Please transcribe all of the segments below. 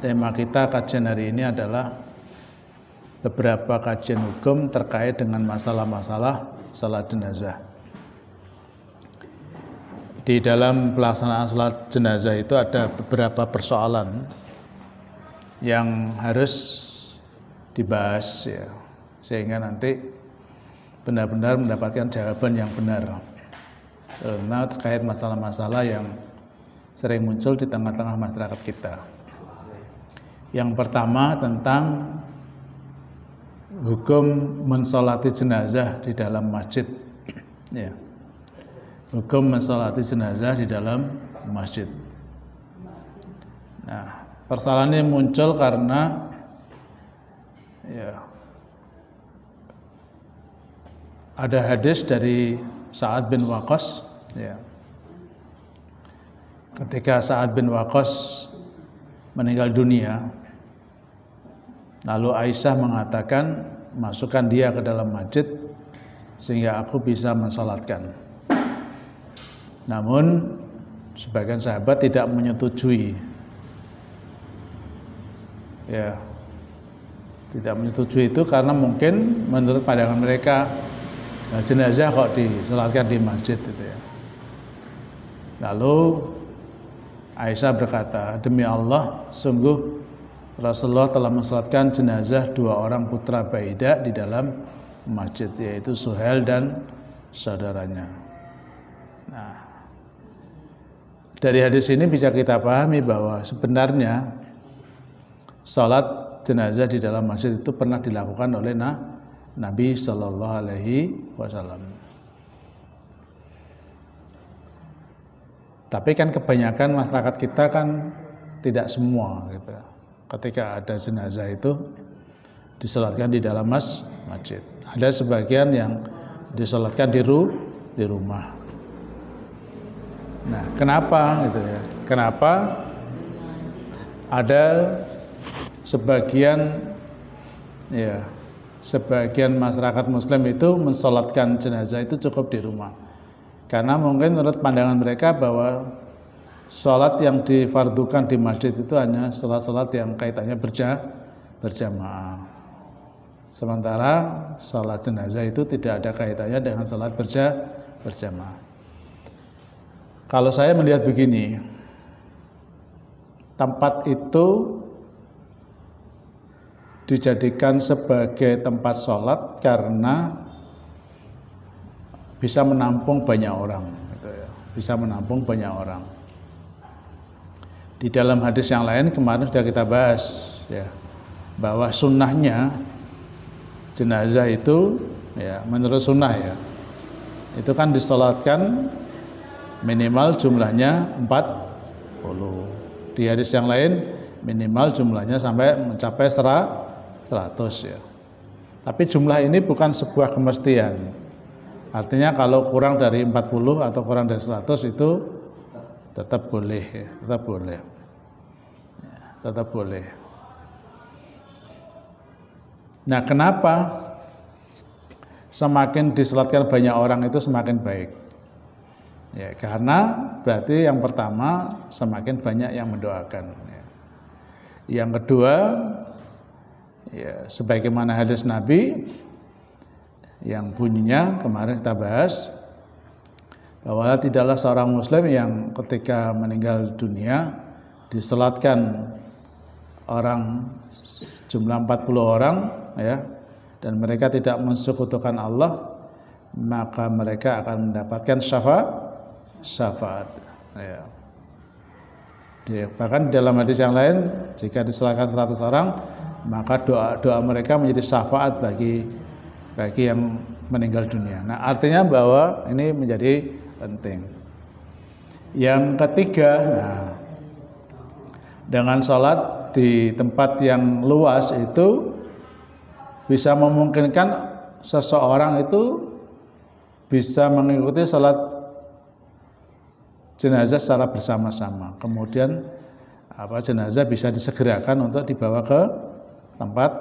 Tema kita kajian hari ini adalah beberapa kajian hukum terkait dengan masalah-masalah salat jenazah. Di dalam pelaksanaan salat jenazah itu ada beberapa persoalan yang harus dibahas ya, sehingga nanti benar-benar mendapatkan jawaban yang benar karena terkait masalah-masalah yang sering muncul di tengah-tengah masyarakat kita. Yang pertama tentang hukum mensolati jenazah di dalam masjid. Ya. Hukum mensolati jenazah di dalam masjid. Nah, persoalan ini muncul karena ya, ada hadis dari Sa'ad bin Waqqas. Ya. Ketika Sa'ad bin Waqqas meninggal dunia, lalu Aisyah mengatakan, masukkan dia ke dalam masjid sehingga aku bisa mensalatkan. Namun sebagian sahabat tidak menyetujui. Ya, tidak menyetujui itu karena mungkin menurut pandangan mereka jenazah kok disalatkan di masjid itu ya. Lalu Aisyah berkata, demi Allah, sungguh Rasulullah telah mensalatkan jenazah dua orang putra Baidah di dalam masjid, yaitu Suhail dan saudaranya. Nah, dari hadis ini bisa kita pahami bahwa sebenarnya salat jenazah di dalam masjid itu pernah dilakukan oleh Nabi Shallallahu Alaihi Wasallam. Tapi kan kebanyakan masyarakat kita kan tidak semua gitu. Ketika ada jenazah itu disalatkan di dalam masjid. Ada sebagian yang disalatkan di rumah. Nah, kenapa gitu ya? Kenapa ada sebagian masyarakat muslim itu mensalatkan jenazah itu cukup di rumah? Karena mungkin menurut pandangan mereka bahwa salat yang difardukan di masjid itu hanya salat-salat yang kaitannya berjamaah. Sementara salat jenazah itu tidak ada kaitannya dengan salat berjamaah. Kalau saya melihat begini, tempat itu dijadikan sebagai tempat salat karena bisa menampung banyak orang, gitu ya. Bisa menampung banyak orang. Di dalam hadis yang lain kemarin sudah kita bahas ya, bahwa sunnahnya jenazah itu ya, menurut sunnah ya, itu kan disalatkan minimal jumlahnya 40. Di hadis yang lain minimal jumlahnya sampai mencapai 100 ya. Tapi jumlah ini bukan sebuah kemestian. Artinya kalau kurang dari 40 atau kurang dari 100 itu tetap boleh ya, tetap boleh. Ya, tetap boleh. Nah, kenapa semakin disalatkan banyak orang itu semakin baik? Ya, karena berarti yang pertama semakin banyak yang mendoakan. Ya. Yang kedua, ya, sebagaimana hadis Nabi yang bunyinya kemarin kita bahas, bahwa tidaklah seorang muslim yang ketika meninggal dunia disalatkan orang jumlah 40 orang ya, dan mereka tidak mensekutukan Allah, maka mereka akan mendapatkan syafaat ya. Bahkan dalam hadis yang lain, jika disalatkan 100 orang, maka doa mereka menjadi syafaat bagi yang meninggal dunia. Nah, artinya bahwa ini menjadi penting. Yang ketiga, nah, dengan salat di tempat yang luas itu bisa memungkinkan seseorang itu bisa mengikuti salat jenazah secara bersama-sama. Kemudian jenazah bisa disegerakan untuk dibawa ke tempat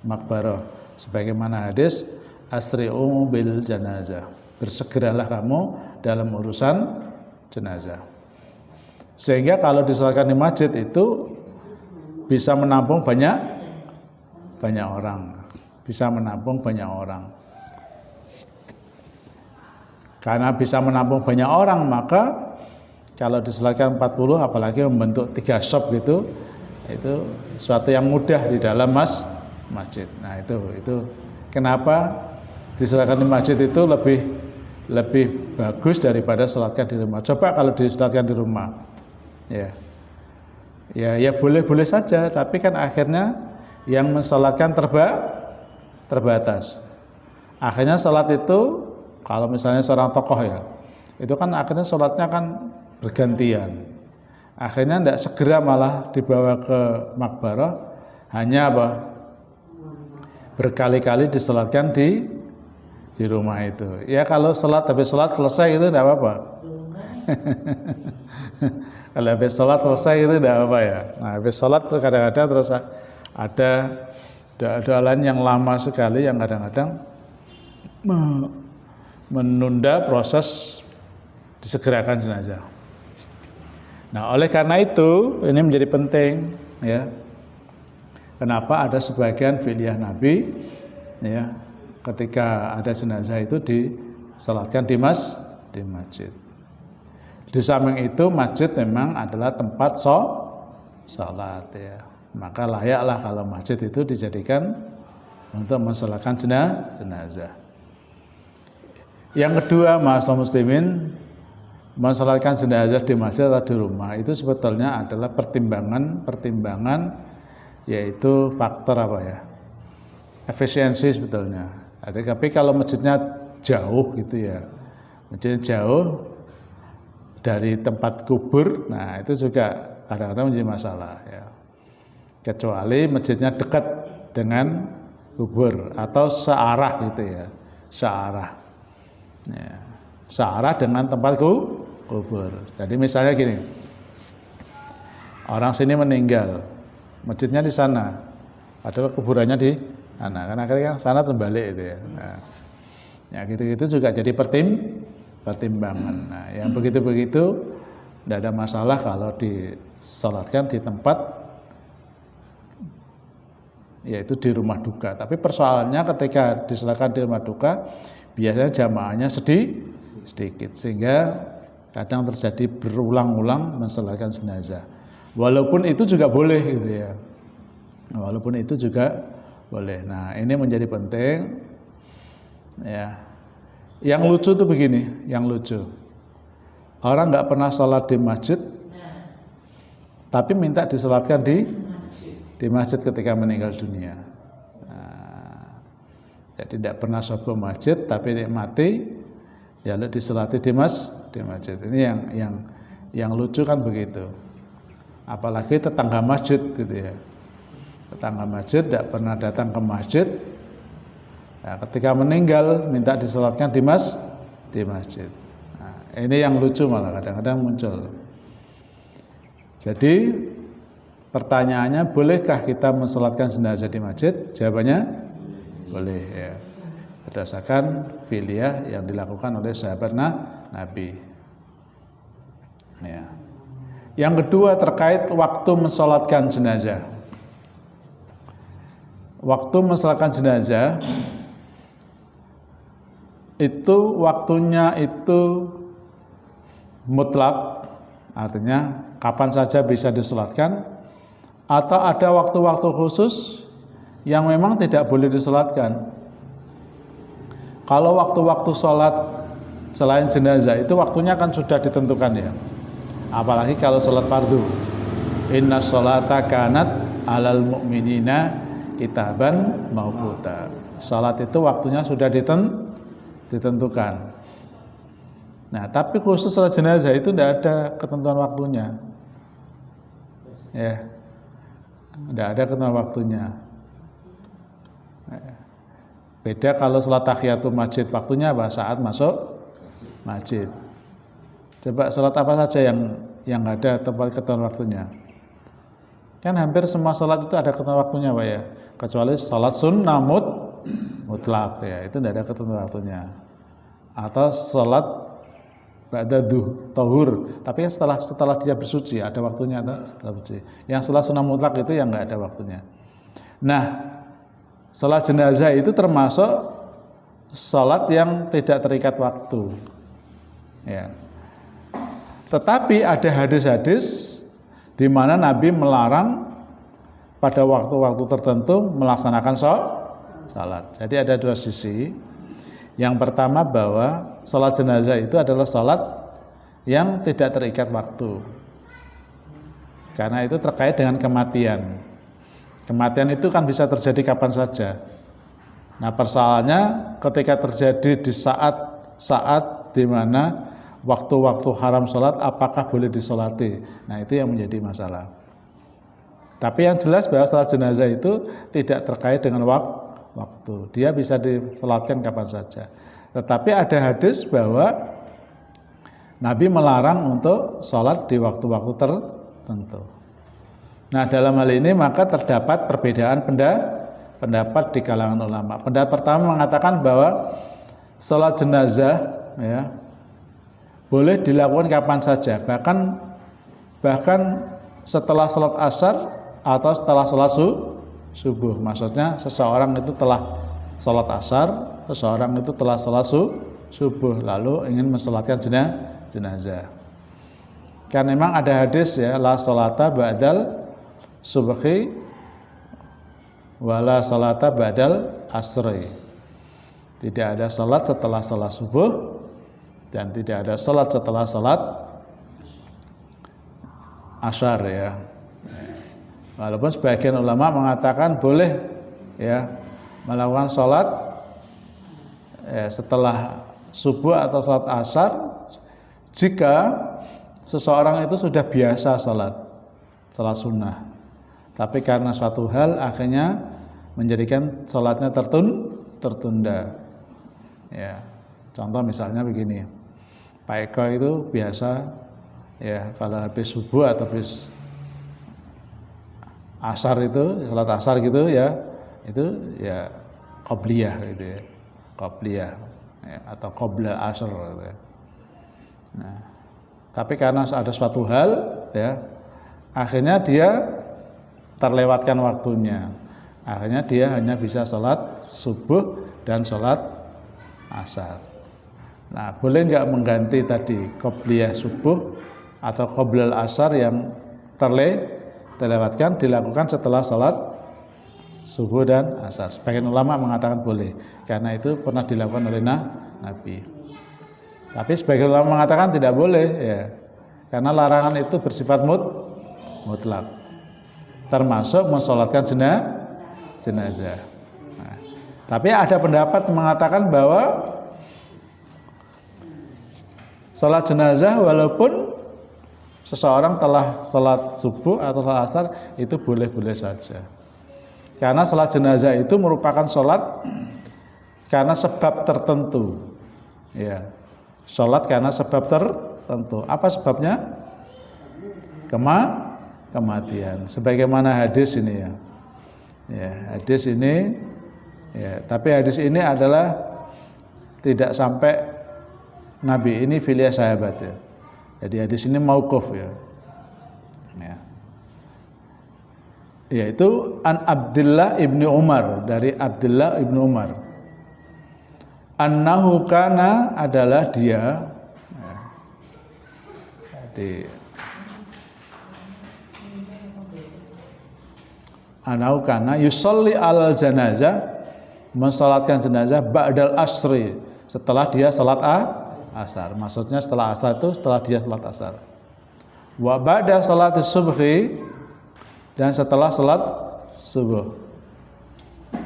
makbarah. Sebagaimana hadis asri'u bil janazah, bersegeralah kamu dalam urusan jenazah. Sehingga kalau disalatkan di masjid itu bisa menampung banyak orang. Bisa menampung banyak orang. Karena bisa menampung banyak orang, maka kalau diselatkan 40, apalagi membentuk 3 shop gitu, itu suatu yang mudah di dalam masjid. Nah itu kenapa diselatkan di masjid itu lebih bagus daripada selatkan di rumah. Coba kalau diselatkan di rumah, ya boleh-boleh saja, tapi kan akhirnya yang mensolatkan terbatas. Akhirnya sholat itu kalau misalnya seorang tokoh ya, itu kan akhirnya sholatnya kan bergantian. Akhirnya tidak segera malah dibawa ke makbarah, hanya berkali-kali disolatkan di rumah itu. Ya kalau habis sholat selesai itu tidak apa-apa. Kalau habis sholat selesai itu tidak apa-apa ya. Nah habis sholat kadang-kadang terus ada doa lain yang lama sekali, yang kadang-kadang menunda proses disegerakan jenazah. Nah, oleh karena itu ini menjadi penting ya. Kenapa ada sebagian fi'liyah Nabi ya, ketika ada jenazah itu disalatkan di masjid. Di samping itu masjid memang adalah tempat salat ya. Maka layaklah kalau masjid itu dijadikan untuk mensalatkan jenazah. Yang kedua, ma'asyiral muslimin, mensalatkan jenazah di masjid atau di rumah itu sebetulnya adalah pertimbangan yaitu faktor efisiensi sebetulnya. Tapi kalau masjidnya jauh gitu ya, masjidnya jauh dari tempat kubur, nah itu juga kadang-kadang menjadi masalah ya. Kecuali masjidnya dekat dengan kubur atau searah gitu ya, searah dengan tempat kubur. Jadi misalnya gini, orang sini meninggal, masjidnya di sana, padahal kuburannya di sana, karena akhirnya sana terbalik itu ya. Nah, ya gitu-gitu juga jadi pertimbangan. Nah, yang begitu-begitu tidak ada masalah kalau disalatkan di tempat, yaitu di rumah duka. Tapi persoalannya ketika disalatkan di rumah duka, biasanya jamaahnya sedikit, sehingga kadang terjadi berulang-ulang mensalatkan jenazah. Walaupun itu juga boleh gitu ya. Walaupun itu juga boleh. Nah, ini menjadi penting ya. Yang lucu tuh begini, yang lucu. Orang nggak pernah sholat di masjid, tapi minta disalatkan di masjid ketika meninggal dunia. Jadi tidak pernah sholat masjid, tapi mati ya disolati di masjid. Ini yang lucu kan begitu. Apalagi tetangga masjid gitu ya. Tetangga masjid tidak pernah datang ke masjid. Nah, ketika meninggal minta disolatkan di masjid. Nah, ini yang lucu malah kadang-kadang muncul. Jadi pertanyaannya, bolehkah kita mensolatkan jenazah di masjid? Jawabannya boleh ya, berdasarkan fi'liyah yang dilakukan oleh sahabat Nabi ya. Yang kedua terkait waktu mensolatkan jenazah. Waktu mensolatkan jenazah itu waktunya itu mutlak, artinya kapan saja bisa disolatkan, atau ada waktu-waktu khusus yang memang tidak boleh disolatkan. Kalau waktu-waktu sholat selain jenazah itu waktunya kan sudah ditentukan ya. Apalagi kalau sholat fardu. Inna sholata kanat alal mu'minina kitaban mauquta. Sholat itu waktunya sudah ditentukan. Nah, tapi khusus sholat jenazah itu tidak ada ketentuan waktunya. Ya. Tidak ada ketentuan waktunya. Beda kalau sholat tahiyatul masjid, waktunya apa? Saat masuk masjid. Coba sholat apa saja yang ada tempat ketentuan waktunya? Kan hampir semua sholat itu ada ketentuan waktunya Pak ya, kecuali sholat sunnah mutlak ya, itu tidak ada ketentuan waktunya. Atau sholat ba'da tahur. Tapi kan setelah dia bersuci ada waktunya atau setelah bersuci. Yang setelah sunnah mutlak itu yang enggak ada waktunya. Nah, salat jenazah itu termasuk salat yang tidak terikat waktu. Ya. Tetapi ada hadis-hadis di mana Nabi melarang pada waktu-waktu tertentu melaksanakan salat. Jadi ada dua sisi. Yang pertama bahwa salat jenazah itu adalah salat yang tidak terikat waktu. Karena itu terkait dengan kematian. Kematian itu kan bisa terjadi kapan saja. Nah, persoalannya ketika terjadi di saat di mana waktu-waktu haram salat, apakah boleh disolati? Nah, itu yang menjadi masalah. Tapi yang jelas bahwa salat jenazah itu tidak terkait dengan waktu. Dia bisa disolatkan kapan saja. Tetapi ada hadis bahwa Nabi melarang untuk sholat di waktu-waktu tertentu. Nah, dalam hal ini maka terdapat perbedaan pendapat di kalangan ulama. Pendapat pertama mengatakan bahwa sholat jenazah ya boleh dilakukan kapan saja, bahkan setelah sholat asar atau setelah sholat subuh. Maksudnya seseorang itu telah sholat asar, seseorang itu telah sholat subuh, lalu ingin mensolatkan jenazah. Kan memang ada hadis ya, la sholata ba'dal subhi wala sholata ba'dal asri. Tidak ada sholat setelah sholat subuh dan tidak ada sholat setelah sholat asar ya. Walaupun sebagian ulama mengatakan boleh ya melakukan sholat ya, setelah subuh atau sholat asar jika seseorang itu sudah biasa sholat sunnah. Tapi karena suatu hal akhirnya menjadikan sholatnya tertunda. Ya, contoh misalnya begini, Pak Eko itu biasa ya kalau habis subuh atau habis asar itu, salat asar gitu ya, itu ya qobliyah gitu ya, qobliyah ya, atau qobla asar gitu ya. Nah, tapi karena ada suatu hal ya, akhirnya dia terlewatkan waktunya, akhirnya dia hanya bisa salat subuh dan salat asar. Nah, boleh nggak mengganti tadi qobliyah subuh atau qoblal asar yang terlewatkan dilakukan setelah salat subuh dan asar. Sebagian ulama mengatakan boleh karena itu pernah dilakukan oleh Nabi. Tapi sebagian ulama mengatakan tidak boleh ya. Karena larangan itu bersifat mutlak. Termasuk mensolatkan jenazah. Nah, tapi ada pendapat mengatakan bahwa salat jenazah walaupun seseorang telah salat subuh atau salat asar itu boleh-boleh saja. Karena salat jenazah itu merupakan salat karena sebab tertentu. Ya. Salat karena sebab tertentu. Apa sebabnya? Kematian. Sebagaimana hadis ini ya. Ya, hadis ini ya, tapi hadis ini adalah tidak sampai Nabi, ini filia sahabat ya. Jadi hadis ini mauquf ya. Yaitu an Abdullah ibni Umar, dari Abdullah ibni Umar. Annahu kana adalah dia. Jadi annahu kana yusolli alal janazah, mensalatkan jenazah ba'dal asri, setelah dia salat asar. Maksudnya setelah asar itu setelah dia salat asar. Wa ba'da salat subhi, dan setelah salat subuh.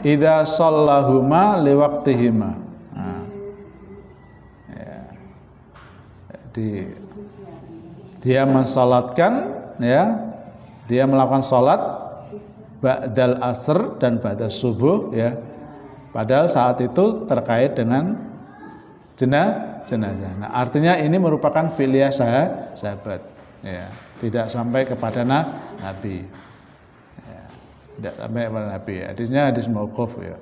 Idza shallahuma liwaqtihima. Nah, ya. Jadi dia mensalatkan ya, dia melakukan salat ba'dal asr dan ba'da subuh ya. Padahal saat itu terkait dengan jenazah. Nah, artinya ini merupakan filia sahabat, ya, tidak sampai kepada Nabi, ya, tidak sampai kepada Nabi. Hadisnya hadis mauquf ya,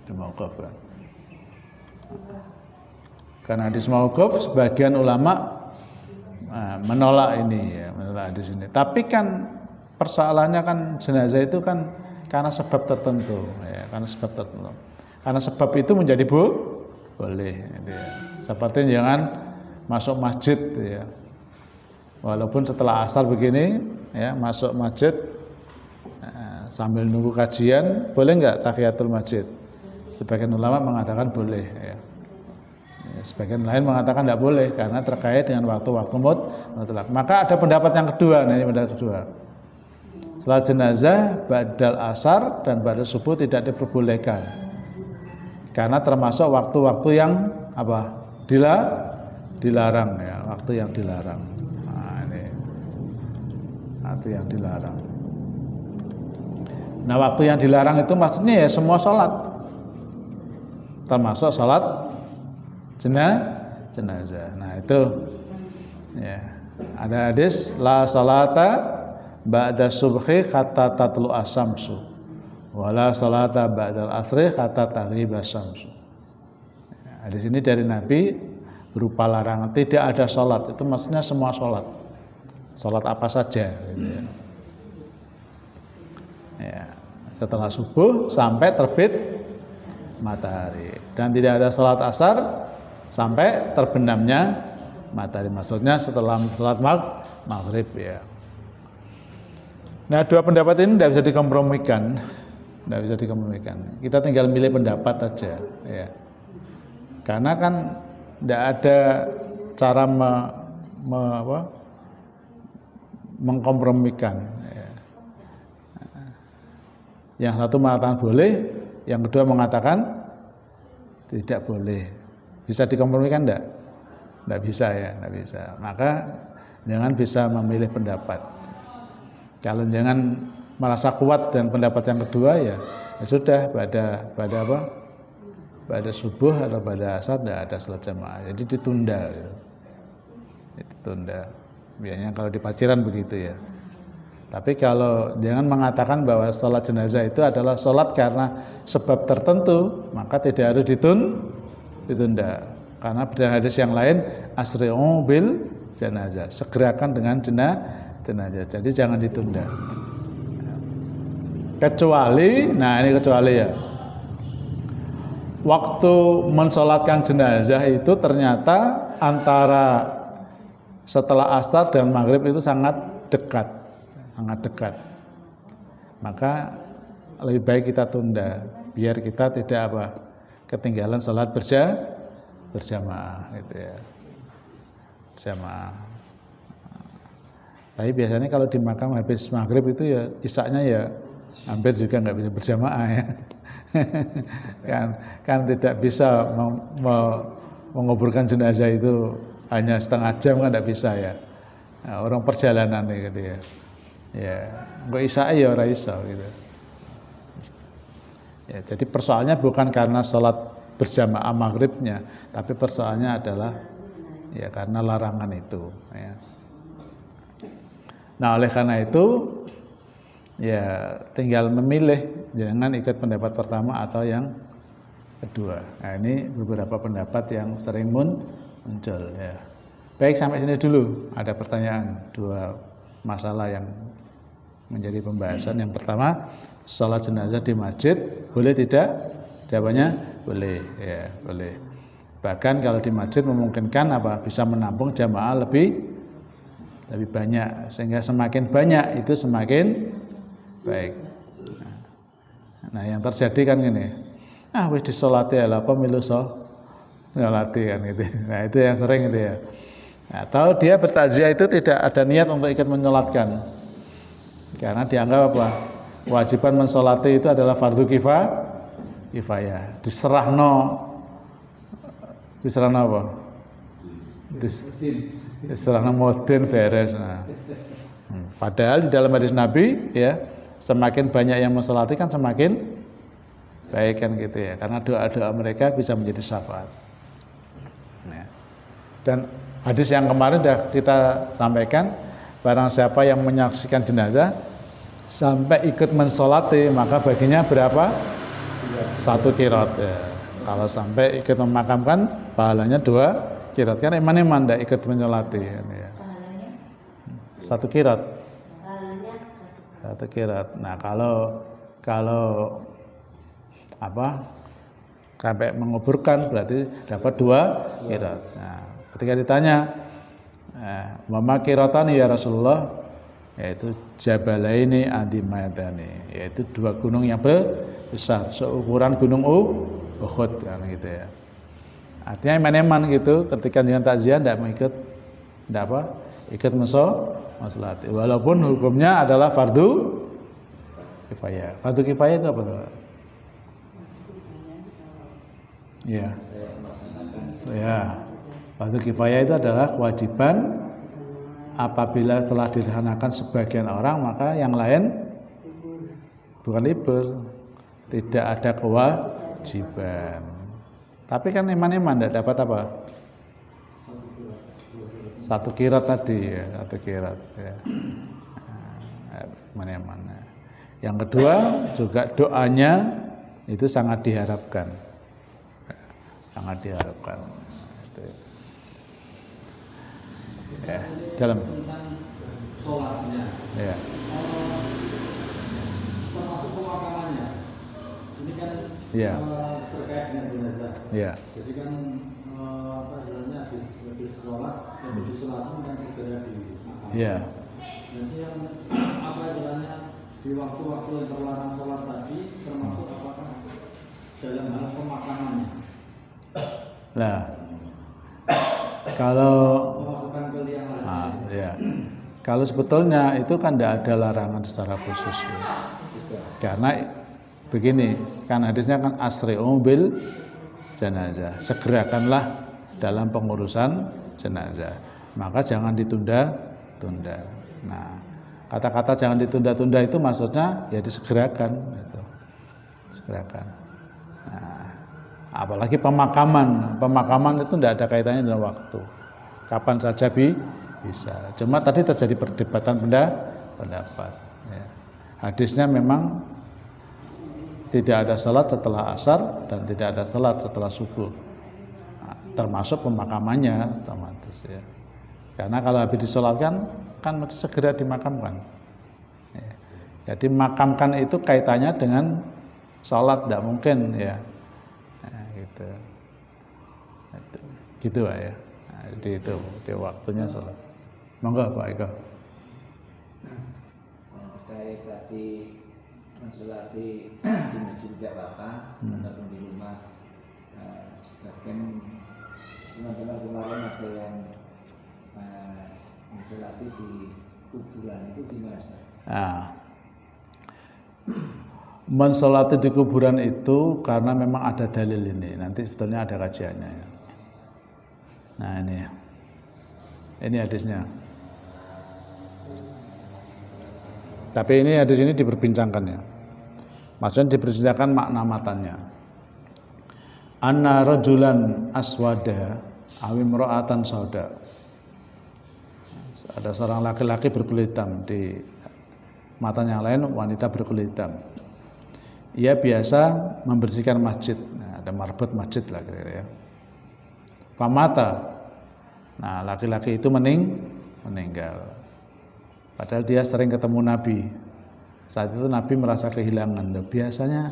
hadis mauquf ya. Karena hadis mauquf sebagian ulama menolak ini ya, menolak hadis ini. Tapi kan persoalannya kan jenazah itu kan karena sebab tertentu ya, karena sebab tertentu. Karena sebab itu menjadi boleh gitu ya. Seperti jangan masuk masjid ya. Walaupun setelah asar begini ya, masuk masjid sambil nunggu kajian, boleh nggak tahiyatul masjid? Sebagian ulama mengatakan boleh ya. Sebagian lain mengatakan tidak boleh karena terkait dengan waktu-waktu mutlak. Maka ada pendapat yang kedua, nah ini pendapat kedua. Salat jenazah ba'dal asar dan ba'dal subuh tidak diperbolehkan. Karena termasuk waktu-waktu yang apa? Dilarang ya, waktu yang dilarang. Nah, ini waktu yang dilarang. Nah, waktu yang dilarang itu maksudnya ya semua sholat. Termasuk sholat jenazah. Nah, itu ya. Ada hadis la salata ba'da subhi hatta tatlu asyamsu. Wala salata ba'dal asri hatta taghiba asyamsu. Hadis ini dari Nabi berupa larangan, tidak ada sholat. Itu maksudnya semua sholat. Sholat apa saja gitu ya. Ya, setelah subuh sampai terbit matahari, dan tidak ada sholat asar sampai terbenamnya matahari, maksudnya setelah sholat maghrib ya. Nah, dua pendapat ini tidak bisa dikompromikan, tidak bisa dikompromikan. Kita tinggal milih pendapat aja ya, karena kan tidak ada cara mengkompromikan ya. Yang satu mengatakan boleh, yang kedua mengatakan tidak boleh. Bisa dikompromikan enggak? Enggak bisa ya, enggak bisa. Maka jangan bisa memilih pendapat. Kalau jangan merasa kuat dan pendapat yang kedua ya sudah pada apa? Pada subuh atau pada asar enggak ada salat jamaah. Jadi ditunda gitu. Ditunda. Biasanya kalau di Paciran begitu ya. Tapi kalau jangan mengatakan bahwa sholat jenazah itu adalah sholat karena sebab tertentu, maka tidak harus ditunda. Karena pada hadis yang lain, asri'u bil jenazah, segerakan dengan jenazah. Jadi jangan ditunda. Kecuali, nah ini kecuali ya, waktu mensolatkan jenazah itu ternyata antara setelah asar dan maghrib itu sangat dekat. Maka lebih baik kita tunda biar kita tidak ketinggalan sholat berjamaah gitu ya, berjamaah. Tapi biasanya kalau di makam habis maghrib itu ya isaknya ya hampir juga nggak bisa berjamaah ya. kan tidak bisa menguburkan jenazah itu hanya setengah jam, kan tidak bisa ya. Nah, orang perjalanan gitu ya. Ya, nggak isa ya ora iso gitu. Ya, jadi persoalannya bukan karena sholat berjamaah maghribnya, tapi persoalannya adalah ya karena larangan itu. Ya. Nah, oleh karena itu ya tinggal memilih, jangan ikut pendapat pertama atau yang kedua. Nah, ini beberapa pendapat yang sering muncul. Ya. Baik, sampai sini dulu. Ada pertanyaan, dua masalah yang menjadi pembahasan. Yang pertama, sholat jenazah di masjid boleh tidak? Jawabannya boleh, ya boleh. Bahkan kalau di masjid memungkinkan bisa menampung jamaah lebih banyak, sehingga semakin banyak itu semakin baik. Nah, yang terjadi kan gini, wis disolati lah, pemilu nyolati kan gitu. Nah, itu yang sering gitu ya. Atau dia bertakziah itu tidak ada niat untuk ikut menyolatkan. Karena dianggap kewajiban mensolati itu adalah fardu kifayah. Diserahno apa? Diserahno modin beres. Nah. Padahal di dalam hadis Nabi ya, semakin banyak yang mensolati kan semakin baik kan gitu ya. Karena doa-doa mereka bisa menjadi syafaat. Nah. Dan hadis yang kemarin sudah kita sampaikan, barang siapa yang menyaksikan jenazah sampai ikut mensolati, maka baginya berapa? 1 qiraat ya. Kalau sampai ikut memakamkan, pahalanya 2 qirat. Kan iman-iman tidak ikut menyolati. Ya. 1 qirat. 1 qirat. Nah kalau sampai menguburkan berarti dapat 2 qirat. Nah, ketika ditanya, "Mama qiratani ya Rasulullah?" yaitu jabalaini adimatani, yaitu 2 gunung yang besar seukuran gunung Uhud kan gitu ya. Artinya iman-iman gitu, ketika dengan takziah tidak ikut mensolati. Walaupun hukumnya adalah fardu kifayah. Fardu kifayah itu apa tuh? Ya. Ya. Fardu kifayah itu adalah kewajiban apabila telah dilaksanakan sebagian orang, maka yang lain bukan libur, tidak ada kewajiban. Tapi kan iman-iman tidak dapat apa? 1 qirat tadi ya, 1 qirat ya. Iman-iman. Yang kedua juga doanya itu sangat diharapkan. Sangat diharapkan. Ya, dalam sholatnya, ya. termasuk pemakamannya, ini kan Ya. terkait dengan jenazah. Ya. Jadi kan istilahnya habis sholat, habis sholat kan segera dimakamkan. Ya. Nanti yang istilahnya di waktu-waktu yang terlarang sholat tadi, termasuk apakah dalam hal pemakamannya? Nah, kalau ya, kalau sebetulnya itu kan tidak ada larangan secara khusus ya. Karena begini, kan hadisnya kan asri'u bil jenazah, segerakanlah dalam pengurusan jenazah, maka jangan ditunda-tunda. Nah, kata-kata jangan ditunda-tunda itu maksudnya ya disegerakan gitu. Segerakan. Nah, apalagi pemakaman itu tidak ada kaitannya dengan waktu, kapan saja bisa. Cuma tadi terjadi perdebatan pendapat ya. Hadisnya memang tidak ada salat setelah asar dan tidak ada salat setelah subuh, nah, termasuk pemakamannya otomatis ya. Karena kalau habis disolatkan kan mesti segera dimakamkan ya. Jadi makamkan itu kaitannya dengan salat, tidak mungkin ya. Gitu lah ya. Nah, jadi itu di waktunya salat. Monggo Pak Eko. Terkait tadi mensolati di masjid tidak apa-apa ataupun di rumah. Sebagian teman-teman kemarin ada yang mensolati di kuburan, itu gimana Ustaz? Nah, mensolati di kuburan itu karena memang ada dalil ini. Nanti sebetulnya ada kajiannya ya. Nah ini hadisnya. Tapi ini hadis ini diperbincangkan ya. Maksudnya diperbincangkan makna matanya. Anna rajulan aswada awim ro'atan sauda. Ada seorang laki-laki berkulit hitam, di matanya yang lain wanita berkulit hitam. Ia biasa membersihkan masjid. Nah, ada marbot masjid lah kira-kira ya. Pamata. Nah, laki-laki itu meninggal. Padahal dia sering ketemu Nabi. Saat itu Nabi merasa kehilangan. Biasanya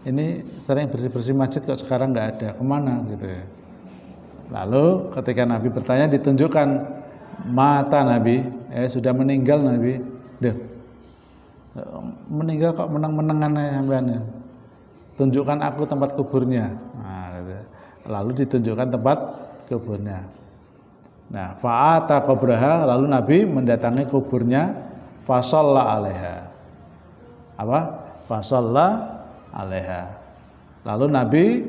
ini sering bersih-bersih masjid kok sekarang nggak ada. Kemana gitu ya. Lalu ketika Nabi bertanya ditunjukkan mata Nabi. Sudah meninggal Nabi. Meninggal kok menang-menangan ya. Tunjukkan aku tempat kuburnya. Nah, gitu. Lalu ditunjukkan tempat kuburnya. Nah, fa'ata qabraha, lalu Nabi mendatangi kuburnya, fa shalla 'alaiha. Apa? Fa shalla 'alaiha. Lalu Nabi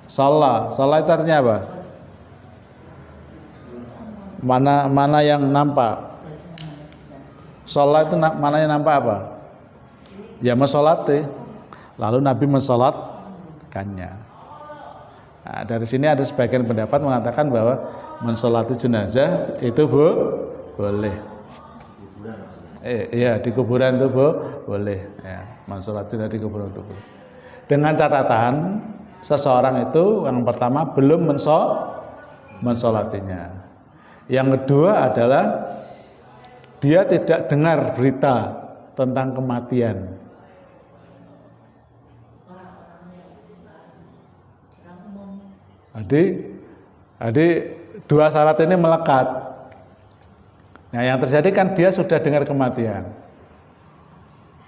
shalla itu artinya apa? Mana yang nampak? Shalla itu mana yang nampak apa? Ya mensolati. Lalu Nabi mensolatkannya. Nah, dari sini ada sebagian pendapat mengatakan bahwa mensolati jenazah itu boleh. Iya, di kuburan itu boleh. Ya, mensolati jenazah di kuburan itu boleh. Dengan catatan seseorang itu yang pertama belum mensolatinya. Yang kedua adalah dia tidak dengar berita tentang kematian. Jadi dua syarat ini melekat. Nah, yang terjadi kan dia sudah dengar kematian,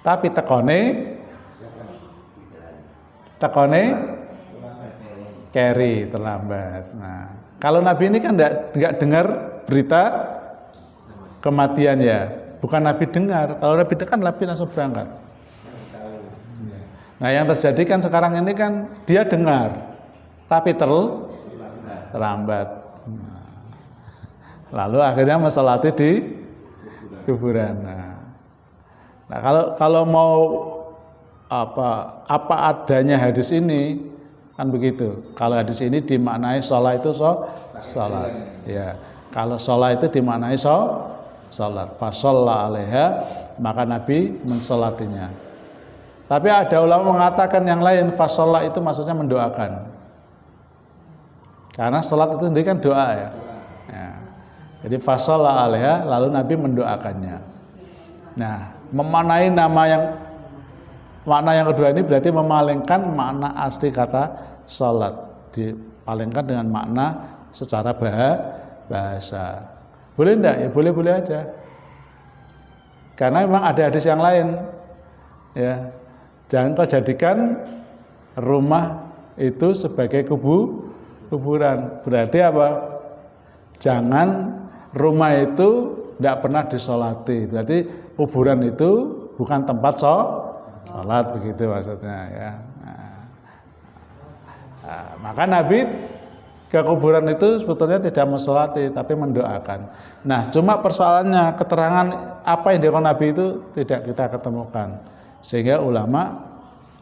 tapi tekone carry terlambat. Nah, kalau Nabi ini kan nggak dengar berita kematian ya, bukan Nabi dengar. Kalau Nabi dengar kan Nabi langsung berangkat. Nah, yang terjadi kan sekarang ini kan dia dengar, tapi terlambat. Lalu akhirnya mensolati di kuburan. Nah, kalau mau apa adanya hadis ini kan begitu. Kalau hadis ini dimaknai sholat itu sholat. Ya, kalau sholat itu dimaknai sholat. Fasholla alaiha, maka Nabi mensolatinya. Tapi ada ulama mengatakan yang lain, fasholla itu maksudnya mendoakan. Karena sholat itu sendiri kan doa ya. Jadi fasholla alaiha, lalu Nabi mendoakannya. Nah, memaknai makna yang kedua ini berarti memalingkan makna asli kata sholat, dipalingkan dengan makna secara bahasa. Boleh enggak? Ya boleh-boleh aja. Karena memang ada hadis yang lain. Ya, jangan kau jadikan rumah itu sebagai kuburan. Berarti apa? Jangan rumah itu tidak pernah disolati. Berarti kuburan itu bukan tempat sholat, begitu maksudnya ya. Maka Nabi ke kuburan itu sebetulnya tidak mensolati, tapi mendoakan. Nah, cuma persoalannya keterangan apa yang dilakukan Nabi itu tidak kita ketemukan. Sehingga ulama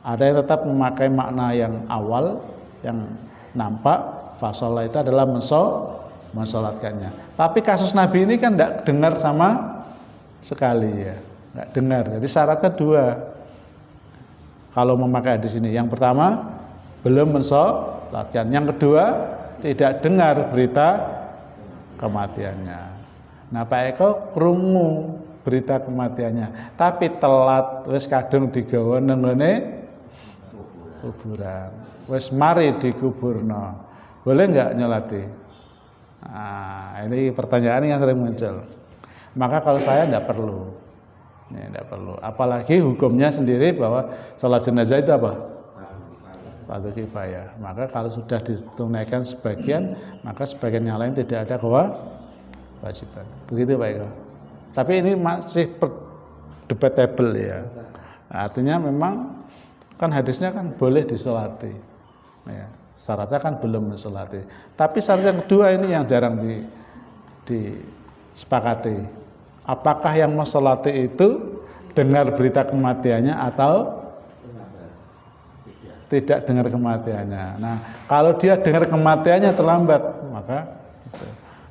ada yang tetap memakai makna yang awal, yang nampak fasholla itu adalah mensolatkannya. Tapi kasus Nabi ini kan tidak dengar sama sekali ya, nggak dengar. Jadi syaratnya dua. Kalau memakai hadis ini, yang pertama belum mensolatkan, yang kedua tidak dengar berita kematiannya. Nah, Pak Eko krungu berita kematiannya, tapi telat, wis kadung digawa nenggone kuburan, wis mari dikuburno. Boleh nggak nyolati? Nah, ini pertanyaan yang sering muncul. Maka kalau saya tidak perlu. Tidak perlu. Apalagi hukumnya sendiri bahwa salat jenazah itu apa? Fardu kifayah. Maka kalau sudah ditunaikan sebagian, maka sebagian yang lain tidak ada kewajiban. Begitu Pak Eko. Tapi ini masih debatable ya. Artinya memang kan hadisnya kan boleh disolati. Ya. Syaratnya kan belum mensolati. Tapi syarat yang kedua ini yang jarang disepakati. Apakah yang mensolati itu dengar berita kematiannya atau tidak dengar kematiannya? Nah, kalau dia dengar kematiannya terlambat, maka gitu.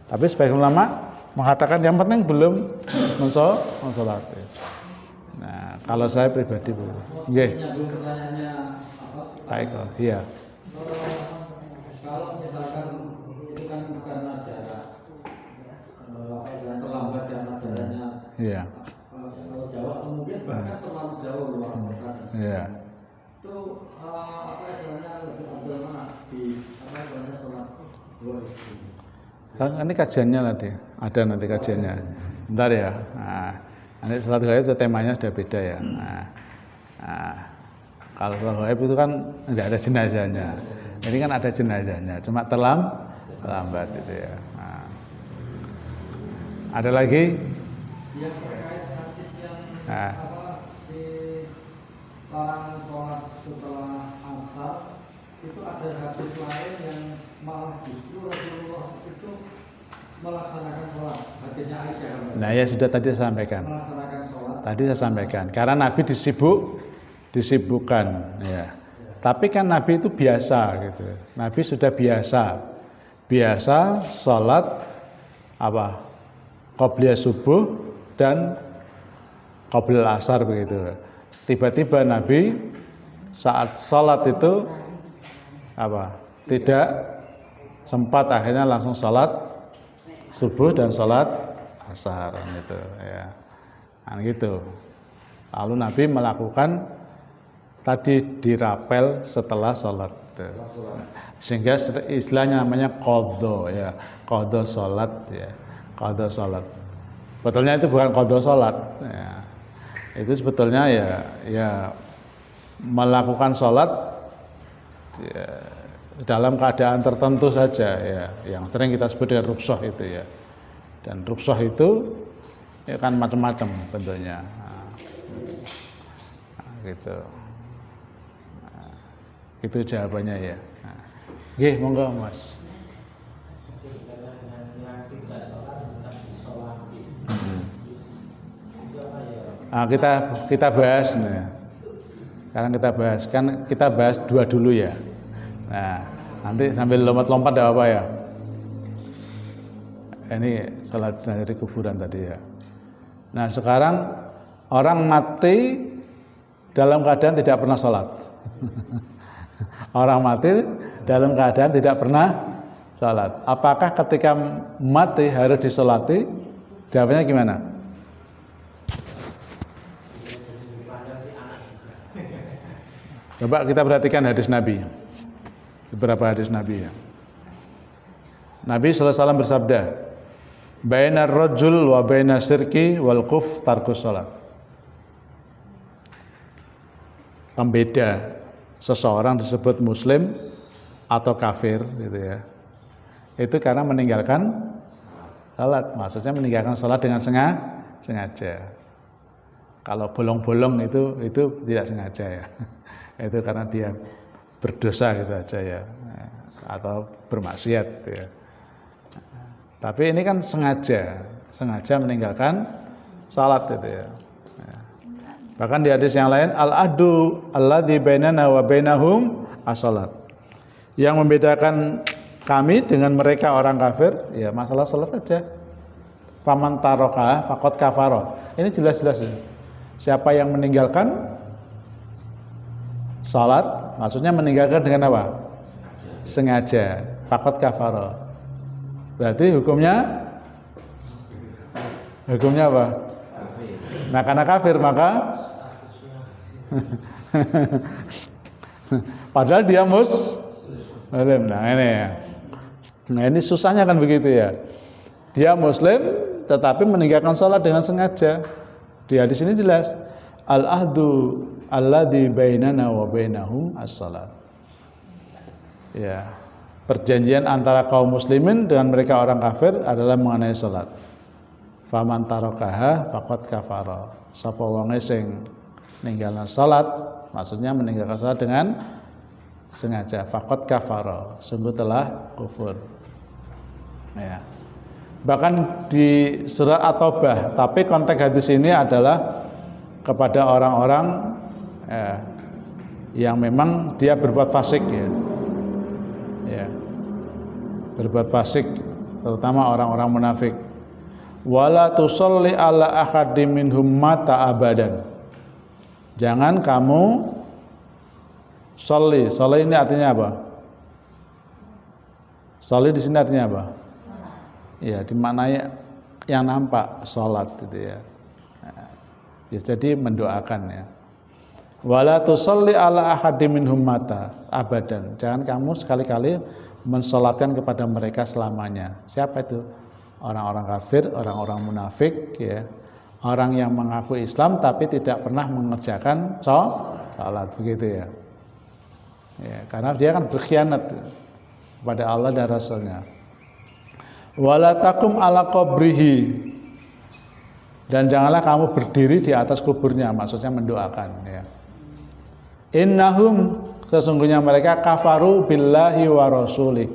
Tapi sebagian ulama mengatakan yang penting belum mensolati. Nah, kalau saya pribadi begitu. Nggih. Baik, iya. Kalau misalkan itu kan karena jarak terlambat karena jaraknya jauh atau mungkin bahkan terlalu jauh luar kota. Iya. Itu istilahnya lebih afdal mana di istilahnya sholat luar itu. Ini kajiannya nanti, ada nanti kajiannya. Bentar ya. Nah, nanti sholat gaib temanya sudah beda ya. Kalau sholat gaib itu kan tidak ada jenazahnya. Ini kan ada jenazahnya, cuma terlambat itu ya. Nah. Ada lagi? Yang terkait hadis yang si larang sholat setelah asar, itu ada hadis lain yang malah justru Rasulullah itu melaksanakan sholat. Hadisnya Aisyah. Nah ya sudah tadi saya sampaikan. Melaksanakan sholat. Tadi saya sampaikan, karena Nabi disibukkan, ya. Tapi kan Nabi itu biasa gitu. Nabi sudah biasa sholat apa? Qobliyah subuh dan qobliyah asar begitu. Tiba-tiba Nabi saat sholat itu apa? Tidak sempat, akhirnya langsung sholat subuh dan sholat asar gitu ya. Nah, gitu. Lalu Nabi melakukan tadi dirapel setelah sholat. Sehingga istilahnya namanya qadha ya, qadha sholat ya, qadha sholat. Betulnya itu bukan qadha sholat ya. Itu sebetulnya ya melakukan sholat ya, dalam keadaan tertentu saja ya, yang sering kita sebut dengan rukhsah itu ya. Dan rukhsah itu ya kan macam-macam bentuknya. Gitu. Itu jawabannya ya. Nggih, monggo Mas. Nah, kita bahas nih. Sekarang kita bahas dua dulu ya. Nah, nanti sambil lompat-lompat ada apa ya? Ini salat dari kuburan tadi ya. Nah, sekarang orang mati dalam keadaan tidak pernah sholat. Orang mati dalam keadaan tidak pernah sholat. Apakah ketika mati harus disolati? Jawabannya gimana? Coba kita perhatikan hadis Nabi. Beberapa hadis Nabi ya. Nabi sallallahu alaihi wasallam bersabda, "Bainar rajul wa bainas syirki wal kuf tarkus shalah." Pembeda seseorang disebut muslim atau kafir gitu ya. Itu karena meninggalkan salat. Maksudnya meninggalkan salat dengan sengaja. Kalau bolong-bolong itu tidak sengaja ya. Itu karena dia berdosa gitu aja ya, atau bermaksiat gitu ya. Tapi ini kan sengaja meninggalkan salat itu ya. Bahkan di hadis yang lain, al-ahdu alladzi bainana wa bainahum as-salat. Yang membedakan kami dengan mereka orang kafir ya masalah salat saja. Faman taraka faqad kafara. Ini jelas-jelas ya. Siapa yang meninggalkan salat, maksudnya meninggalkan dengan apa? Sengaja. Faqad kafara. Berarti hukumnya apa? Nah, karena kafir maka padahal dia muslim. Nah ini susahnya kan begitu ya. Dia muslim tetapi meninggalkan salat dengan sengaja. Di hadis ini jelas, al-ahdu alladzi bainana wa bainahum as-salat. Ya, perjanjian antara kaum muslimin dengan mereka orang kafir adalah mengenai salat. Faman tarakaha faqad kafara. Sapa wonge sing ninggalna salat, maksudnya meninggalkan salat dengan sengaja, faqad kafara, sungguh telah kufur. Ya. Bahkan di surat At-Taubah, tapi konteks hadis ini adalah kepada orang-orang yang memang dia berbuat fasik ya. Ya. Berbuat fasik, terutama orang-orang munafik. Wala tusalli ala ahadim minhum mata abadan. Jangan kamu sholli. Sholli ini artinya apa? Sholli di sini artinya apa? Ya, dimaknai yang nampak salat gitu ya. Ya, jadi mendoakan ya. Wala tusalli ala ahadim minhum mata abadan. Jangan kamu sekali-kali mensolatkan kepada mereka selamanya. Siapa itu? Orang-orang kafir, orang-orang munafik ya. Orang yang mengaku Islam tapi tidak pernah mengerjakan salat begitu ya. Ya, karena dia kan berkhianat kepada Allah dan Rasulnya. Wala taqum ala qabrihi. Dan janganlah kamu berdiri di atas kuburnya, maksudnya mendoakan ya. Innahum, sesungguhnya mereka kafaru billahi wa rasulih.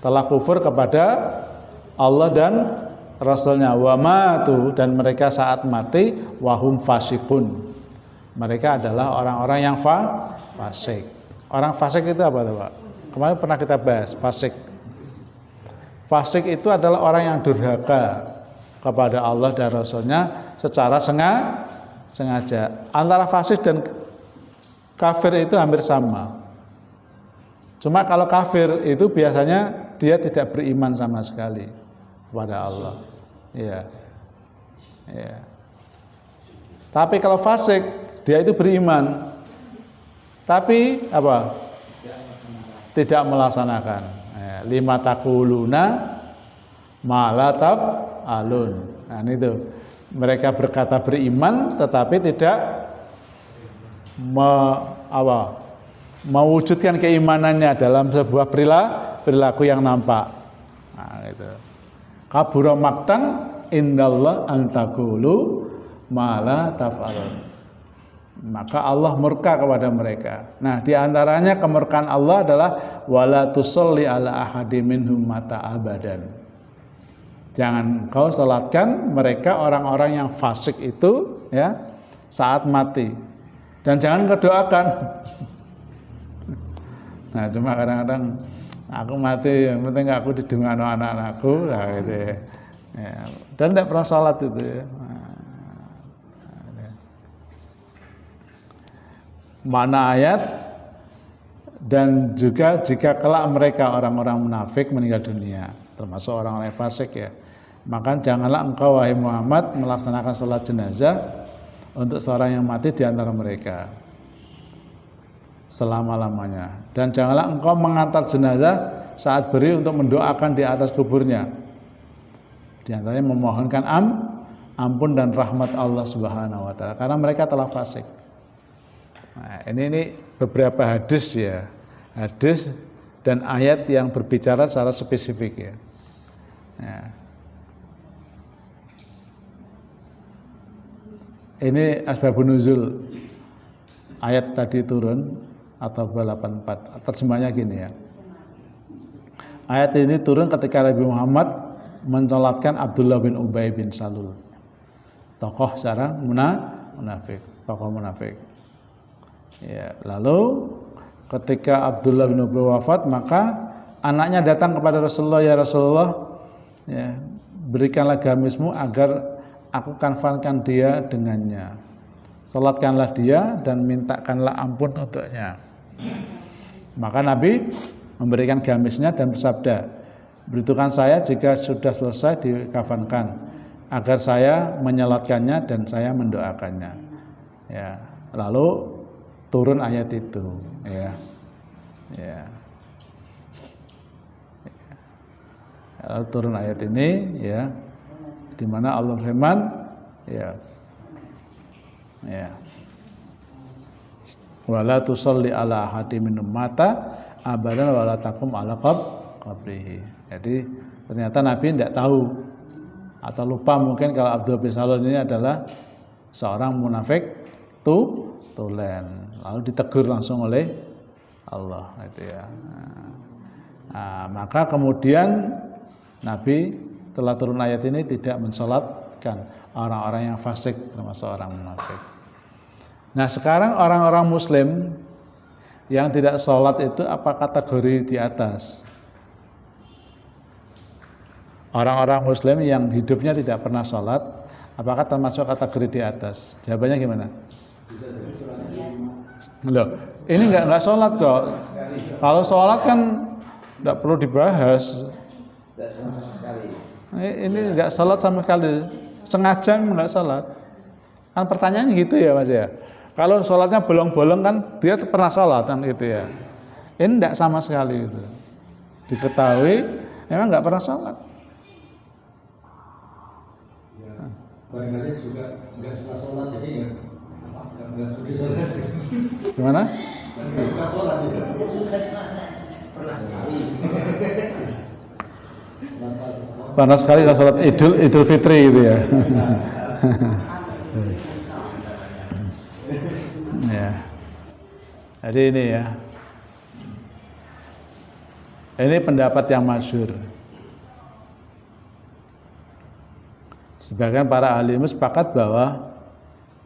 Telah kufur kepada Allah dan Rasulnya. Wa matu, dan mereka saat mati wahum fasikun. Mereka adalah orang-orang yang fasik. Orang fasik itu apa tuh, Pak? Kemarin pernah kita bahas fasik. Fasik itu adalah orang yang durhaka kepada Allah dan Rasulnya secara sengaja. Antara fasik dan kafir itu hampir sama. Cuma kalau kafir itu biasanya dia tidak beriman sama sekali kepada Allah. Iya. Iya. Tapi kalau fasik dia itu beriman. Tapi apa? Tidak melaksanakan. Lima taquluna ma la taf'alun. Nah, itu. Mereka berkata beriman tetapi tidak mewujudkan keimanannya dalam sebuah perilaku yang nampak. Nah, itu. Kabura maqtan indallah an taqulu ma la taf'alun. Maka Allah murka kepada mereka. Nah, di antaranya kemurkaan Allah adalah wala tusolli ala ahadin minhum mata abadan. Jangan kau salatkan mereka orang-orang yang fasik itu ya saat mati. Dan jangan kau doakan. Nah, cuma kadang-kadang aku mati, yang penting aku didengar anak-anakku, nah, gitu ya. Ya. Dan tidak pernah salat itu ya. Mana ayat dan juga jika kelak mereka orang-orang munafik meninggal dunia, termasuk orang-orang fasik ya, maka janganlah engkau wahai Muhammad melaksanakan salat jenazah untuk seorang yang mati di antara mereka selama-lamanya, dan janganlah engkau mengantar jenazah saat beri untuk mendoakan di atas kuburnya, di antaranya memohonkan ampun dan rahmat Allah Subhanahu wa taala, karena mereka telah fasik. Nah, ini beberapa hadis ya, hadis dan ayat yang berbicara secara spesifik ya. Nah, ini asbabun nuzul ayat tadi turun atau 84. Terjemahnya gini ya. Ayat ini turun ketika Nabi Muhammad mensolatkan Abdullah bin Ubay bin Salul, tokoh secara munafik, tokoh munafik. Ya, lalu ketika Abdullah bin Ubay wafat, maka anaknya datang kepada Rasulullah, ya Rasulullah, ya, berikanlah gamismu agar aku kanfankan dia dengannya. Salatkanlah dia dan mintakanlah ampun untuknya. Maka Nabi memberikan gamisnya dan bersabda, beritukan saya jika sudah selesai dikafankan, agar saya menyolatkannya dan saya mendoakannya. Ya, lalu turun ayat itu, ya. Ya. Lalu turun ayat ini, ya, di mana Allah firman, ya, ya, wala tusalli ala ahadin minhum mata abadan wala taqum ala qabrihi. Jadi ternyata Nabi tidak tahu atau lupa mungkin kalau Abdullah bin Salul ini adalah seorang munafik tulen. Lalu ditegur langsung oleh Allah, itu ya. Nah, maka kemudian Nabi telah turun ayat ini tidak mensolatkan orang-orang yang fasik, termasuk orang munafik. Nah, sekarang orang-orang Muslim yang tidak sholat itu apa kategori di atas? Orang-orang Muslim yang hidupnya tidak pernah sholat, apakah termasuk kategori di atas? Jawabannya gimana? Loh, ini nggak sholat kok. Kalau sholat kan nggak perlu dibahas. Ini nggak sholat sama sekali, sengaja nggak sholat. Kan pertanyaannya gitu ya Mas ya. Kalau sholatnya bolong-bolong kan dia pernah sholat kan gitu ya. Ini nggak sama sekali itu. Diketahui memang nggak pernah sholat. Ya, barangkali juga nggak suka sholat jadi nggak suka sholat. Gimana? Nggak suka sholat ya. Pernah sekali. Pernah sekali nggak sholat Idul Fitri gitu ya. Ya. Jadi ini ya. Ini pendapat yang masyhur. Sebagian para ahli ilmu sepakat bahwa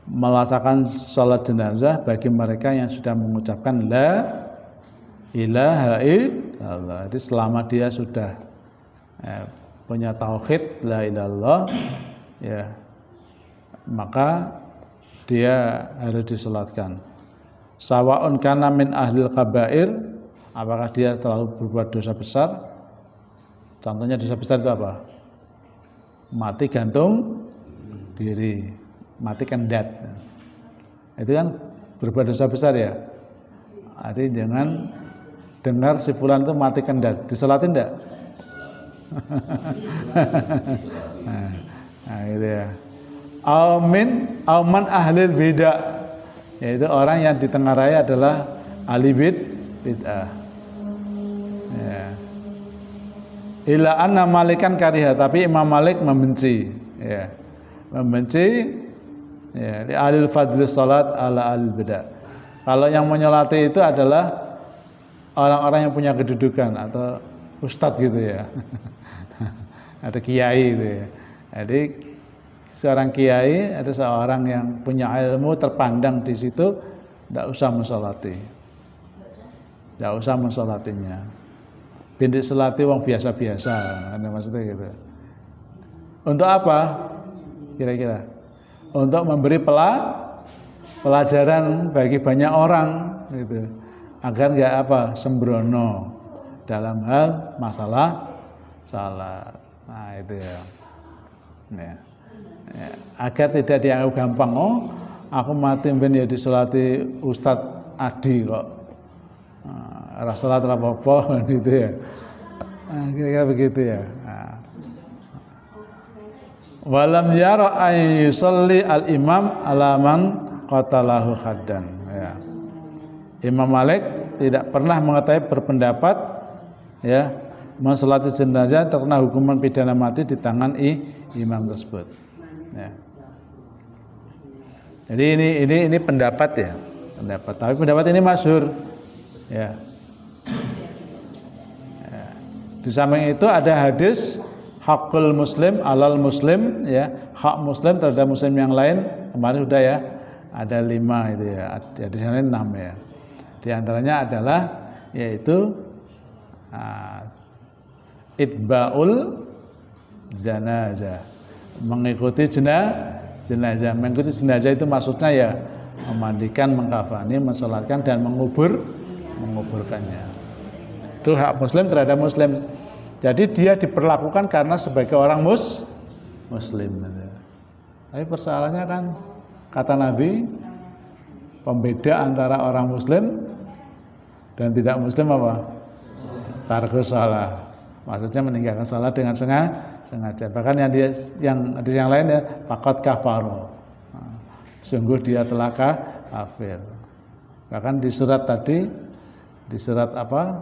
melaksanakan sholat jenazah bagi mereka yang sudah mengucapkan la ilaha illallah. Jadi selama dia sudah punya tauhid la ilallah, ya, maka dia harus disolatkan. Sawaun kana min ahlil kabair, apakah dia terlalu berbuat dosa besar? Contohnya dosa besar itu apa? Mati gantung diri, mati kendat. Itu kan berbuat dosa besar ya. Jadi jangan dengar si fulan itu mati kendat, diselatin enggak? Nah, gitu ya. Auman ahlil bid'ah, yaitu orang yang ditengarai adalah ahli bid'ah. Ya. Ila anna Malikan kariha, tapi Imam Malik membenci, ya. Membenci ya, li alil fadli salat ala alil bid'ah. Kalau yang menyolati itu adalah orang-orang yang punya kedudukan atau ustadz gitu ya. Ada kiai gitu ya. Jadi seorang kiai ada seorang yang punya ilmu terpandang di situ, tidak usah mensolati, tidak usah mensolatinya. Bintik selati wong biasa-biasa, ada maksudnya gitu. Untuk apa? Kira-kira untuk memberi pelajaran bagi banyak orang, gitu, agar nggak apa sembrono dalam hal masalah salat. Nah itu ya. Ya. Ya, agar tidak dianggap gampang, oh aku mati ben ya disolati Ustadz Adi kok, salat apa-apa gitu ya. Nah, kira-kira begitu ya. Nah. Walam yara ay yusalli al imam alaman qatalahu haddan. Ya. Imam Malik tidak pernah mengetahui berpendapat ya mensolati jenazah terkena hukuman pidana mati di tangan imam tersebut. Ya. Jadi ini pendapat ya, pendapat. Tapi pendapat ini masyhur. Ya. Ya. Di samping itu ada hadis hakul muslim alal muslim, ya, hak muslim terhadap muslim yang lain. Kemarin sudah ya, ada 5 itu ya. Di sana 6 ya. Di antaranya adalah yaitu itbaul janazah, mengikuti jenazah. Mengikuti jenazah itu maksudnya ya memandikan, mengkafani, mensolatkan dan menguburkannya. Itu hak muslim terhadap muslim. Jadi dia diperlakukan karena sebagai orang muslim. Tapi persoalannya kan kata Nabi, pembeda antara orang muslim dan tidak muslim apa? Tarkus shalah. Maksudnya meninggalkan salat dengan sengaja. Bahkan yang lain ya faqad kafaro. Sungguh dia telah kafir. Bahkan di surat tadi, di surat apa?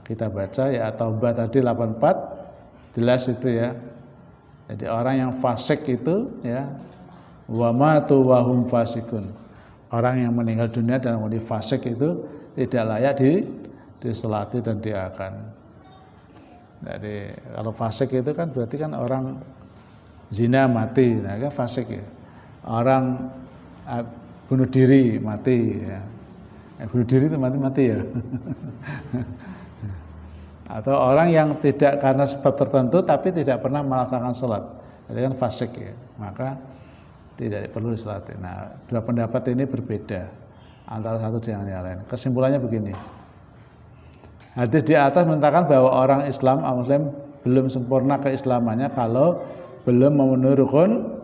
Kita baca ya Taubah tadi 84 jelas itu ya. Jadi orang yang fasik itu ya wa matu wa hum fasikun. Orang yang meninggal dunia dalam kondisi fasik itu tidak layak diselati dan diakan. Jadi kalau fasik itu kan berarti kan orang zina mati, nah kan fasik ya. Orang bunuh diri mati ya. Bunuh diri itu mati ya. Atau orang yang tidak karena sebab tertentu tapi tidak pernah melaksanakan sholat, itu kan fasik ya. Maka tidak perlu disolati. Nah, dua pendapat ini berbeda antara satu dengan yang lain. Kesimpulannya begini. Hadis di atas menyatakan bahwa orang Islam, Muslim belum sempurna keislamannya kalau belum memenuhi rukun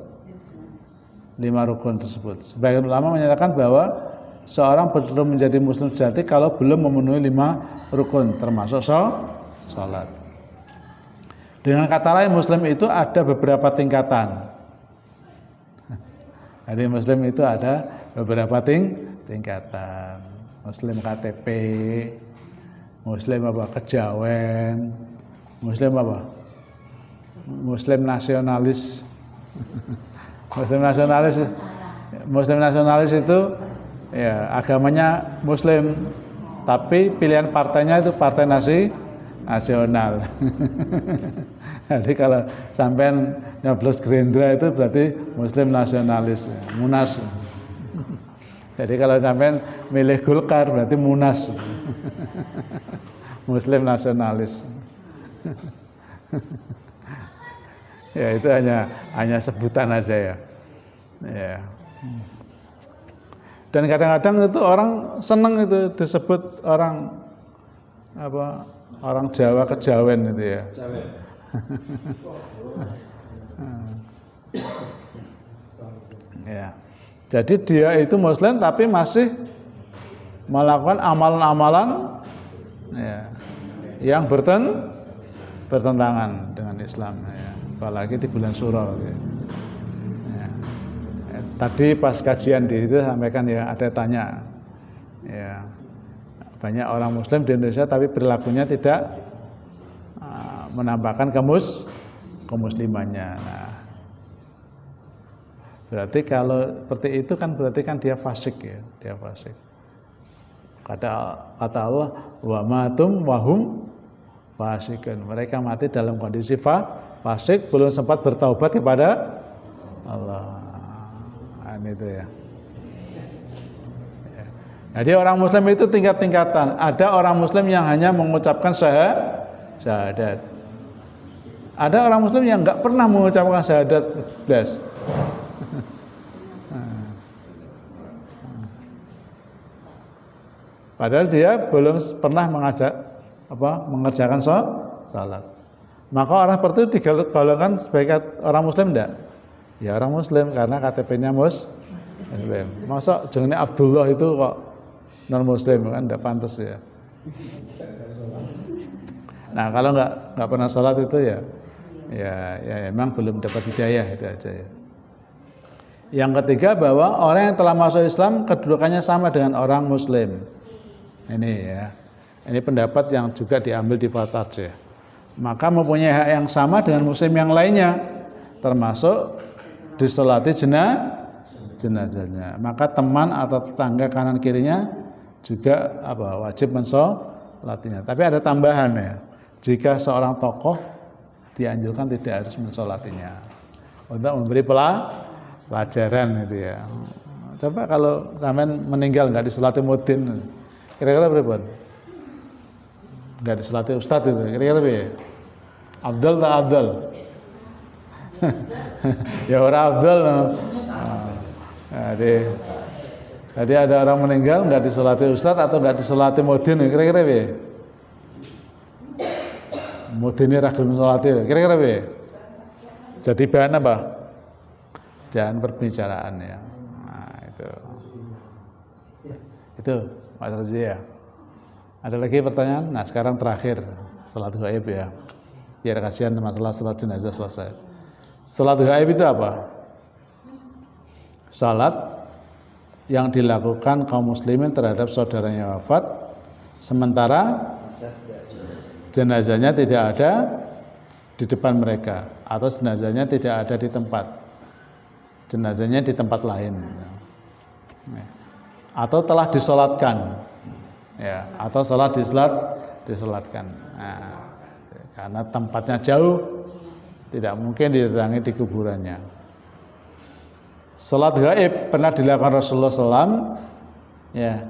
5 rukun tersebut. Sebagian ulama menyatakan bahwa seorang belum menjadi Muslim sejati kalau belum memenuhi 5 rukun termasuk sholat. Dengan kata lain, Muslim itu ada beberapa tingkatan. Jadi Muslim itu ada beberapa tingkatan. Muslim KTP, Muslim apa kejawen, Muslim apa? Muslim nasionalis. Muslim nasionalis itu ya agamanya Muslim, tapi pilihan partainya itu partai nasional. Jadi kalau sampean nyoblos Gerindra itu berarti Muslim nasionalis, Munas. Jadi kalau sampean milih Golkar berarti Munas. Muslim nasionalis. Ya itu hanya sebutan aja ya. Ya. Dan kadang-kadang itu orang seneng itu disebut orang apa, orang Jawa kejawen itu ya. Ya. Jadi dia itu Muslim tapi masih melakukan amalan-amalan ya, yang bertentangan dengan Islam ya. Apalagi di bulan Syura ya. Ya. Tadi pas kajian di situ sampaikan ya, ada tanya ya, banyak orang Muslim di Indonesia tapi perilakunya tidak menampakkan kemuslimannya. Nah, berarti kalau seperti itu kan berarti kan dia fasik ya, dia fasik. Kata Allah, wa matum wahum fasikun. Mereka mati dalam kondisi fasik, belum sempat bertaubat kepada Allah. Nah, itu ya. Jadi orang Muslim itu tingkat-tingkatan. Ada orang Muslim yang hanya mengucapkan syahadat. Ada orang Muslim yang nggak pernah mengucapkan syahadat. Padahal dia belum pernah mengerjakan salat. Maka orang seperti itu digolongkan sebagai orang Muslim enggak? Ya orang Muslim karena KTP-nya Muslim. Masa jenenge Abdullah itu kok non Muslim, kan enggak pantas ya. Nah kalau nggak pernah salat itu ya emang belum dapat hidayah, itu aja ya. Yang ketiga bahwa orang yang telah masuk Islam kedudukannya sama dengan orang Muslim. Ini ya, ini pendapat yang juga diambil di Fatah ya. Maka mempunyai hak yang sama dengan Muslim yang lainnya, termasuk disolati jenazahnya. Maka teman atau tetangga kanan kirinya juga wajib mensolatinya. Tapi ada tambahan ya, jika seorang tokoh dianjurkan tidak harus mensolatinya untuk memberi pelajaran itu ya. Coba kalau sampean meninggal nggak disolati mudin, kira-kira berapa? Nggak disolati ustadz itu, kira-kira berapa? Abdul tak Abdul? Ya orang Abdul. Jadi ada orang meninggal nggak disolati ustadz atau nggak disolati mudin, kira-kira berapa? Mudinnya ragil mensolati, kira-kira berapa? Jadi bahan apa? Jangan perbicaraan ya. Nah, itu Mas Razi ya. Ada lagi pertanyaan? Nah sekarang terakhir salat gaib ya. Biar kasihan masalah salat jenazah selesai. Salat gaib itu apa? Salat yang dilakukan kaum muslimin terhadap saudaranya wafat, sementara jenazahnya tidak ada di depan mereka, atau jenazahnya tidak ada di tempat, jenazahnya di tempat lain, atau telah disolatkan, ya, atau salat disolatkan. Nah, karena tempatnya jauh, tidak mungkin didatangi di kuburannya. Salat gaib pernah dilakukan Rasulullah SAW, ya,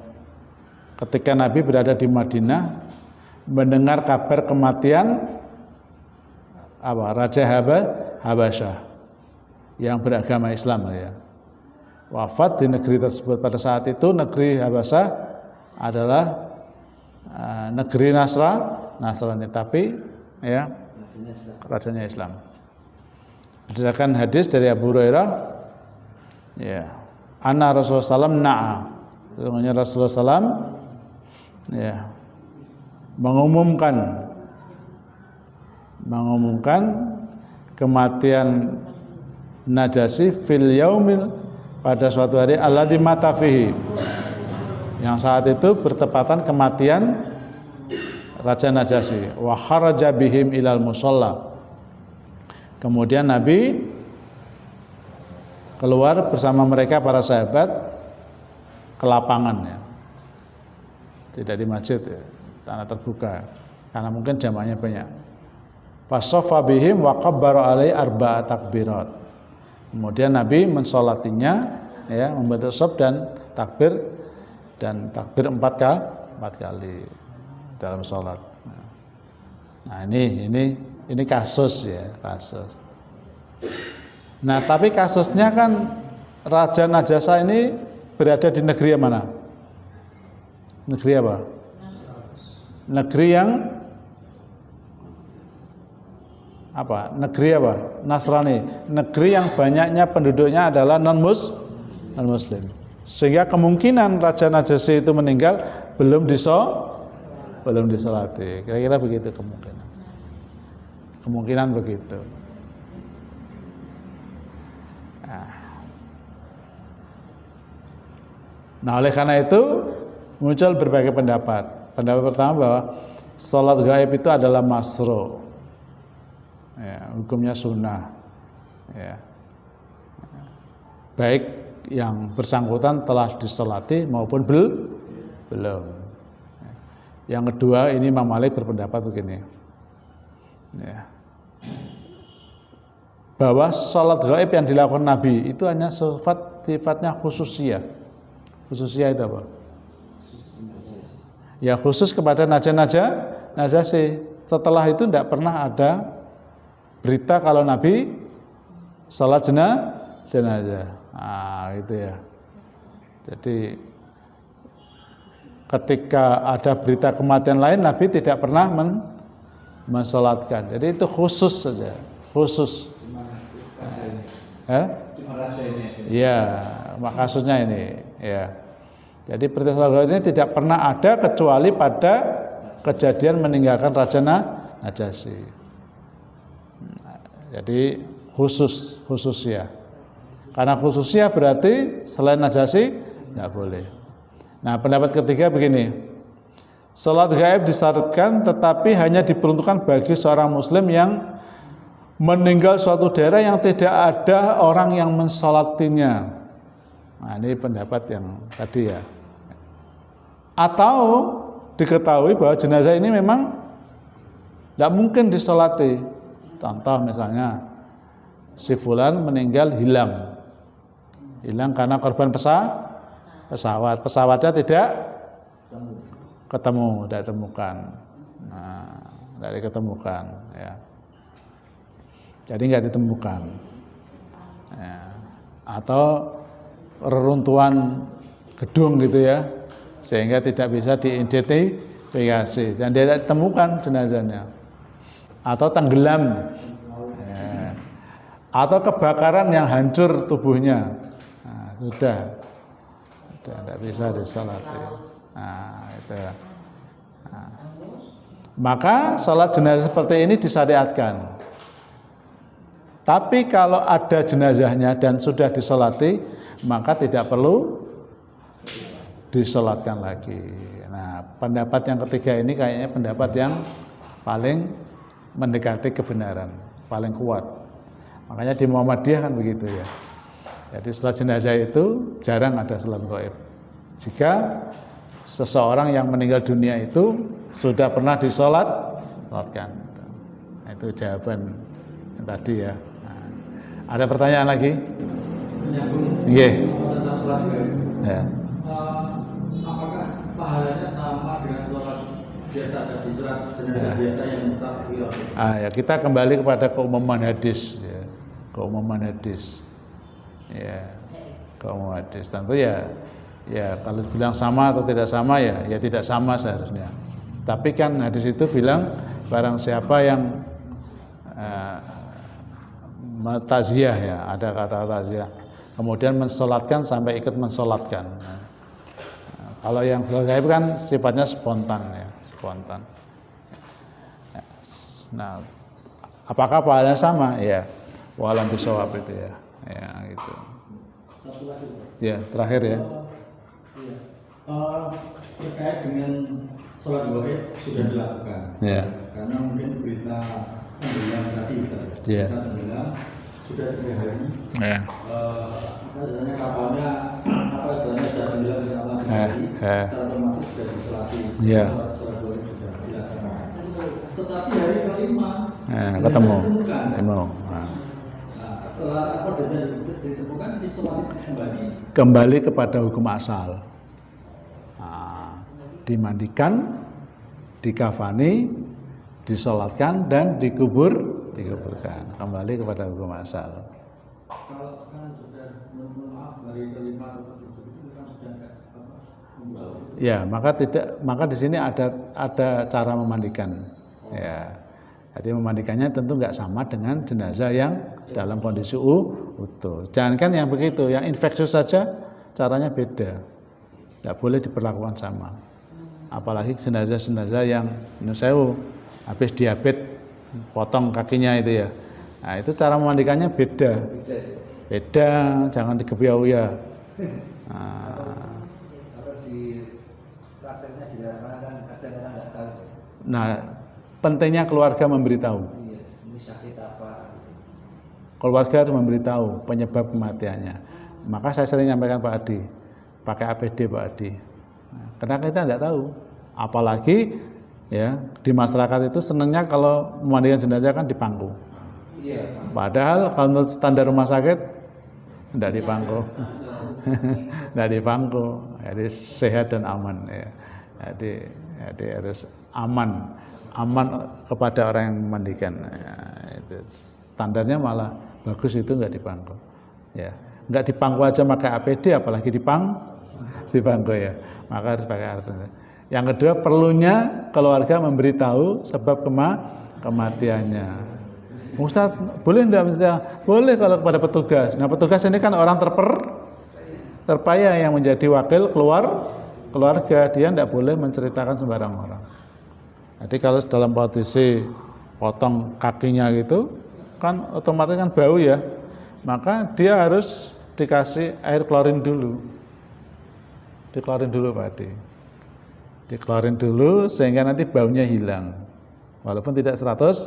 ketika Nabi berada di Madinah, mendengar kabar kematian Raja Habasyah yang beragama Islam ya. Wafat di negeri tersebut. Pada saat itu negeri Habasyah adalah negeri Nasrani, tapi ya rajanya Islam. Berdasarkan hadis dari Abu Hurairah, ya, anna Rasulullah SAW sesungguhnya Rasulullah SAW ya mengumumkan kematian Najasyi fil yaumil, pada suatu hari alladzi mata fihi, yang saat itu bertepatan kematian Raja Najasyi. Wa kharaja bihim ilal musalla, kemudian Nabi keluar bersama mereka para sahabat ke lapangan ya. Tidak di masjid ya, tanah terbuka, karena mungkin jamaahnya banyak. Fasoffa bihim wa qabbara alai arba'a takbirat. Kemudian Nabi mensolatinya ya, membentuk saf dan takbir 4 kali dalam sholat. Nah ini kasus ya, kasus. Nah tapi kasusnya kan Raja Najasa ini berada di negeri yang mana? Negeri apa? Negeri yang apa? Negeri apa? Nasrani. Negeri yang banyaknya penduduknya adalah non-muslim. Sehingga kemungkinan Raja Najasyi itu meninggal belum disolati. Kira-kira begitu kemungkinan. Kemungkinan begitu. Nah, oleh karena itu muncul berbagai pendapat. Pendapat pertama bahwa sholat gaib itu adalah masru', ya, hukumnya sunnah, ya. Baik yang bersangkutan telah disolati maupun belum. Yang kedua, ini Imam Malik berpendapat begini, ya, bahwa sholat gaib yang dilakukan Nabi itu hanya sifatnya khususiyah. Khususiyah itu apa? Ya khusus kepada Najasyi. Setelah itu tidak pernah ada berita kalau Nabi sholat jenazah. Itu ya. Jadi ketika ada berita kematian lain, Nabi tidak pernah mensolatkan. Jadi itu khusus saja, khusus. Ya, kasusnya ini. Ya. Jadi peristiwa ini tidak pernah ada kecuali pada kejadian meninggalkan Raja Najasyi. Jadi khusus ya. Karena khususnya berarti selain Najasyi tidak boleh. Nah, pendapat ketiga begini. Salat gaib disyaratkan tetapi hanya diperuntukkan bagi seorang muslim yang meninggal suatu daerah yang tidak ada orang yang mensolatinya. Nah, ini pendapat yang tadi ya. Atau diketahui bahwa jenazah ini memang tidak mungkin disolati. Contoh misalnya si fulan meninggal hilang karena korban pesawat. Pesawatnya tidak ketemu, tidak ditemukan. Nah, tidak diketemukan. Ya. Jadi nggak ditemukan. Ya. Atau reruntuhan gedung gitu ya, sehingga tidak bisa diidentifikasi dan tidak ditemukan jenazahnya, atau tenggelam, ya. Atau kebakaran yang hancur tubuhnya, nah, sudah tidak bisa disolati. Nah, itu. Nah, maka sholat jenazah seperti ini disyariatkan. Tapi kalau ada jenazahnya dan sudah disolati, maka tidak perlu disolatkan lagi. Nah, pendapat yang ketiga ini kayaknya pendapat yang paling mendekati kebenaran, paling kuat. Makanya di Muhammadiyah kan begitu ya. Jadi salat jenazah itu jarang ada salat gaib. Jika seseorang yang meninggal dunia itu sudah pernah disolatkan. Nah, itu jawaban yang tadi ya. Nah, ada pertanyaan lagi? Iya. Tentang sholat gaib. Ya. Apakah pahalanya sama dengan sholat biasa tadi, sholat jenazah biasa yang musafir? Ya, kita kembali kepada keumuman hadis ya. Keumuman hadis. Ya. Keumuman hadis. Tentu ya kalau bilang sama atau tidak sama ya tidak sama seharusnya. Tapi kan hadis itu bilang barang siapa yang taziah ya, ada kata taziah. Kemudian mensolatkan sampai ikut mensolatkan. Nah, kalau yang gaib kan sifatnya spontan ya, spontan. Nah, apakah pahalanya sama? Ya, walam bisawab itu ya, gitu. Satu lagi. Ya, terakhir ya. Iya. Terkait dengan sholat gaib sudah dilakukan. Ya. Karena mungkin berita tenggelam tadi, Ya. berita tenggelam sudah 3 hari. Ya. Istilahnya kapalnya sudah tenggelam selama 3 hari. Secara otomatis sudah disolati. Ya. Sholat gaib sudah dilaksanakan. Tetapi hari kelima ketemu. Nah, setelah ditemukan disolati kembali kepada hukum asal. Nah, dimandikan, dikafani, disolatkan dan dikuburkan. Kembali kepada hukum asal. Kalau kan sudah maaf dari kelima atau tujuh itu kan sudah enggak apa Ya, maka di sini ada cara memandikan. Ya. Jadi memandikannya tentu nggak sama dengan jenazah yang dalam kondisi utuh. Jangankan yang begitu, yang infeksius saja caranya beda. Nggak boleh diperlakukan sama. Apalagi jenazah-jenazah yang nusewu habis diabetes potong kakinya itu ya. Nah, itu cara memandikannya beda. Beda, jangan digebiau-ya. Kalau di prakteknya di lapangan kan kadang orang nggak tahu. Nah, pentingnya keluarga memberitahu. Iya, ini sakit apa? Keluarga harus memberitahu penyebab kematiannya. Maka saya sering nyampaikan Pak Adi, pakai APD Pak Adi. Nah, karena kita nggak tahu. Apalagi ya di masyarakat itu senangnya kalau memandikan jenazah kan di pangku. Iya. Padahal kalau menurut standar rumah sakit tidak di pangku, tidak di pangku. Jadi sehat dan aman ya. Jadi harus aman kepada orang yang memandikan. Ya, itu standarnya malah bagus itu nggak di pangku. Ya, nggak di pangku aja pakai APD, apalagi di pangku ya. Maka harus pakai APD. Yang kedua perlunya keluarga memberitahu sebab kematiannya. Ustaz, boleh enggak? Boleh kalau kepada petugas. Nah, petugas ini kan orang terpayah yang menjadi wakil keluarga, dia enggak boleh menceritakan sembarang orang. Jadi kalau dalam posisi potong kakinya gitu, kan otomatis kan bau ya. Maka dia harus dikasih air klorin dulu. Diklorin dulu Pak Adi. Diklorin dulu sehingga nanti baunya hilang. Walaupun tidak 100%.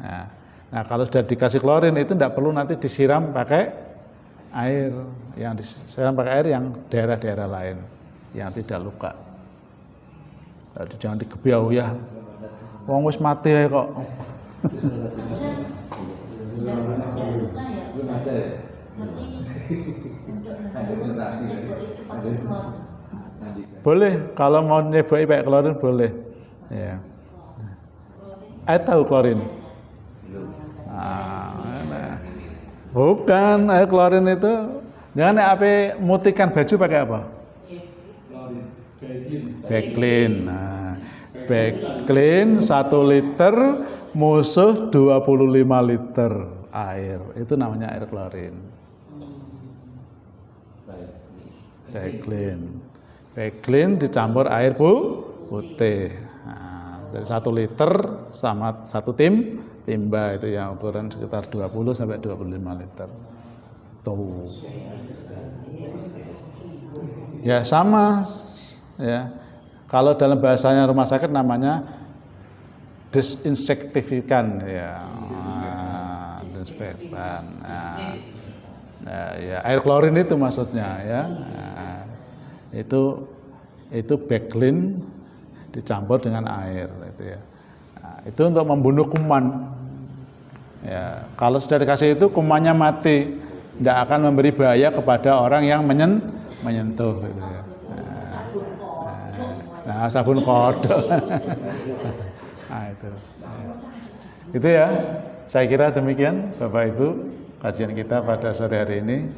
Nah, kalau sudah dikasih klorin itu tidak perlu nanti disiram pakai air, yang disiram pakai air yang daerah-daerah lain yang tidak luka. Jadi jangan digebiau ya. Wong wis mati ya kok. Belum ada ya? Boleh, kalau mau nyeboi pakai klorin boleh. Ya. Tahu klorin? Nah, bukan air klorin itu. Jangan apa mutikan baju pakai apa? Backlin. Nah, Backlin 1 liter musuh 25 liter air. Itu namanya air klorin. Backlin dicampur air putih. Nah, dari 1 liter sama 1 timba itu yang ukuran sekitar 20 sampai 25 liter. Tuh. Ya sama ya. Kalau dalam bahasanya rumah sakit namanya desinsektifikan ya. Desinfektan. Ya, air klorin itu maksudnya ya. Itu Backlin dicampur dengan air itu ya. Nah, itu untuk membunuh kuman. Ya, kalau sudah dikasih itu kumannya mati, tidak akan memberi bahaya kepada orang yang menyentuh gitu ya. Nah, sabun kodok. Nah, itu. Itu ya. Saya kira demikian Bapak Ibu kajian kita pada sore hari ini.